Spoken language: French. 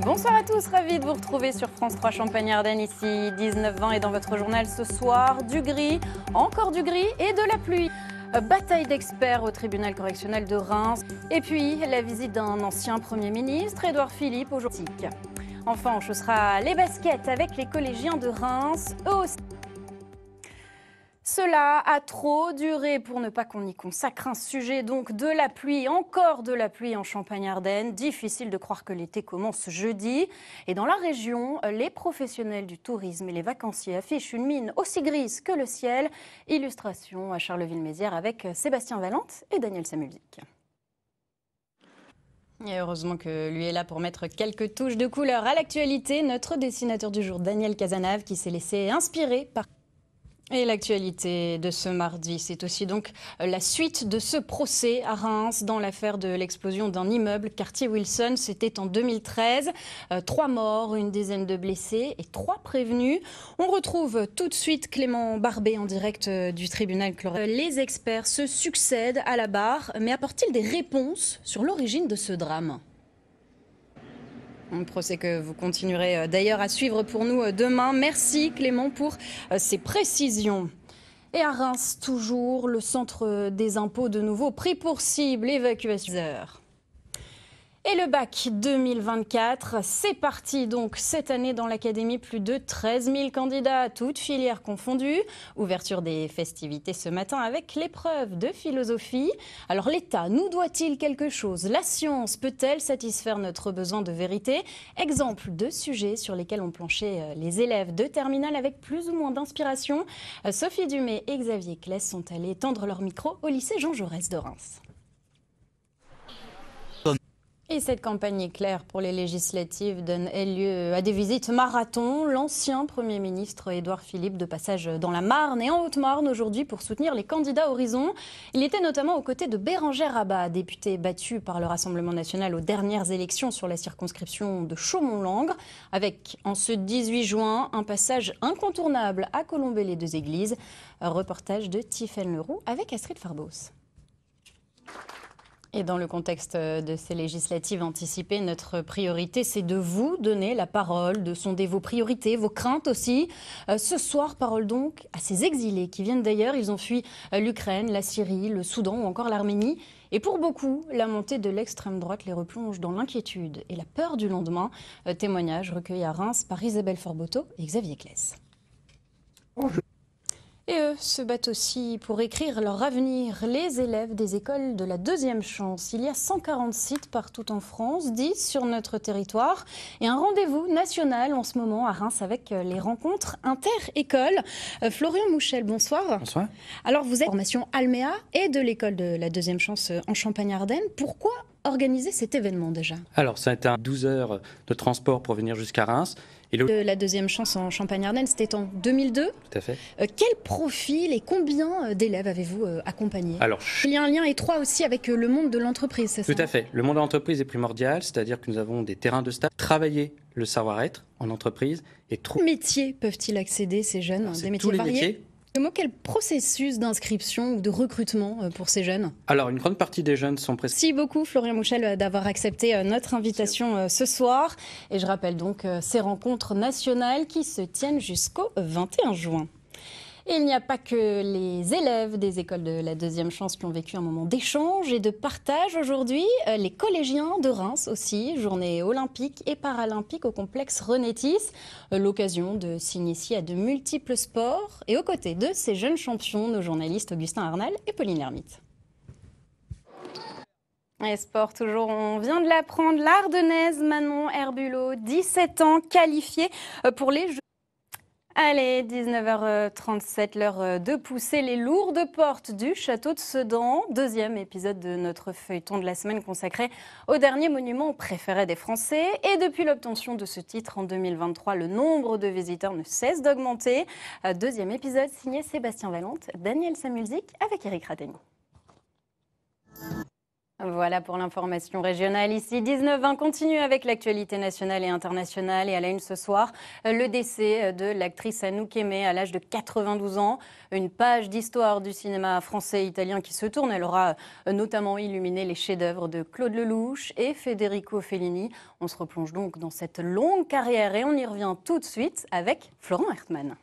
Bonsoir à tous, ravi de vous retrouver sur France 3 Champagne-Ardenne, ici 19h20 et dans votre journal ce soir, du gris, encore du gris et de la pluie. Bataille d'experts au tribunal correctionnel de Reims et puis la visite d'un ancien Premier ministre, Édouard Philippe, aujourd'hui. Enfin, ce sera les baskets avec les collégiens de Reims, eux aussi. Cela a trop duré pour ne pas qu'on y consacre un sujet, donc de la pluie, encore de la pluie en Champagne-Ardenne. Difficile de croire que l'été commence jeudi. Et dans la région, les professionnels du tourisme et les vacanciers affichent une mine aussi grise que le ciel. Illustration à Charleville-Mézières avec Sébastien Valente et Daniel Samulzik. Et heureusement que lui est là pour mettre quelques touches de couleur à l'actualité. Notre dessinateur du jour, Daniel Cazenave, qui s'est laissé inspirer par... Et l'actualité de ce mardi, c'est aussi donc la suite de ce procès à Reims dans l'affaire de l'explosion d'un immeuble quartier Wilson. C'était en 2013. 3 morts, une dizaine de blessés et 3 prévenus. On retrouve tout de suite Clément Barbet en direct du tribunal. Les experts se succèdent à la barre, mais apportent-ils des réponses sur l'origine de ce drame ? Un procès que vous continuerez d'ailleurs à suivre pour nous demain. Merci Clément pour ces précisions. Et à Reims, toujours, le centre des impôts de nouveau pris pour cible, évacuation. Et le bac 2024, c'est parti donc cette année dans l'académie, plus de 13 000 candidats, toutes filières confondues. Ouverture des festivités ce matin avec l'épreuve de philosophie. Alors l'État nous doit-il quelque chose? La science peut-elle satisfaire notre besoin de vérité? Exemple de sujets sur lesquels ont planché les élèves de terminale avec plus ou moins d'inspiration. Sophie Dumais et Xavier Claes sont allés tendre leur micro au lycée Jean Jaurès de Reims. Et cette campagne éclair pour les législatives donne lieu à des visites marathon. L'ancien Premier ministre Édouard Philippe de passage dans la Marne et en Haute-Marne aujourd'hui pour soutenir les candidats Horizon. Il était notamment aux côtés de Bérengère Abba, député battu par le Rassemblement national aux dernières élections sur la circonscription de Chaumont-Langres. Avec en ce 18 juin un passage incontournable à Colombey-les-Deux-Églises. Un reportage de Tiffaine Leroux avec Astrid Farbos. Et dans le contexte de ces législatives anticipées, notre priorité, c'est de vous donner la parole, de sonder vos priorités, vos craintes aussi. Ce soir, parole donc à ces exilés qui viennent d'ailleurs. Ils ont fui l'Ukraine, la Syrie, le Soudan ou encore l'Arménie. Et pour beaucoup, la montée de l'extrême droite les replonge dans l'inquiétude et la peur du lendemain. Témoignage recueilli à Reims par Isabelle Forboto et Xavier Claes. Et eux se battent aussi pour écrire leur avenir. Les élèves des écoles de la deuxième chance. Il y a 140 sites partout en France, 10 sur notre territoire. Et un rendez-vous national en ce moment à Reims avec les rencontres inter-écoles. Florian Mouchel, bonsoir. Bonsoir. Alors vous êtes formation Alméa et de l'école de la deuxième chance en Champagne-Ardenne. Pourquoi organiser cet événement déjà? Alors ça a été 12 heures de transport pour venir jusqu'à Reims. Et de la deuxième chance en Champagne-Ardenne, c'était en 2002. Tout à fait. Quel profil et combien d'élèves avez-vous accompagné? Alors, il y a un lien étroit aussi avec le monde de l'entreprise, c'est ça? Tout à fait. Le monde de l'entreprise est primordial, c'est-à-dire que nous avons des terrains de stage, travailler le savoir-être en entreprise et Quels métiers peuvent-ils accéder ces jeunes? Alors, des métiers tous les variés? métiers. Quel processus d'inscription ou de recrutement pour ces jeunes? Alors, une grande partie des jeunes sont pressés. Merci beaucoup, Florian Mouchel, d'avoir accepté notre invitation ce soir. Et je rappelle donc ces rencontres nationales qui se tiennent jusqu'au 21 juin. Et il n'y a pas que les élèves des écoles de la deuxième chance qui ont vécu un moment d'échange et de partage aujourd'hui. Les collégiens de Reims aussi, journée olympique et paralympique au complexe Renétis. L'occasion de s'initier à de multiples sports. Et aux côtés de ces jeunes champions, nos journalistes Augustin Arnal et Pauline Lermite. Et sport toujours, on vient de l'apprendre, l'Ardennaise Manon Herbulot, 17 ans, qualifiée pour les Jeux. Allez, 19h37, l'heure de pousser les lourdes portes du château de Sedan. Deuxième épisode de notre feuilleton de la semaine consacré au dernier monument préféré des Français. Et depuis l'obtention de ce titre en 2023, le nombre de visiteurs ne cesse d'augmenter. Deuxième épisode signé Sébastien Valente, Daniel Samulzik avec Eric Rategny. Voilà pour l'information régionale. Ici, 19h20 continue avec l'actualité nationale et internationale. Et à la une ce soir, le décès de l'actrice Anouk Aimée à l'âge de 92 ans. Une page d'histoire du cinéma français et italien qui se tourne. Elle aura notamment illuminé les chefs-d'œuvre de Claude Lelouch et Federico Fellini. On se replonge donc dans cette longue carrière et on y revient tout de suite avec Florent Hertmann.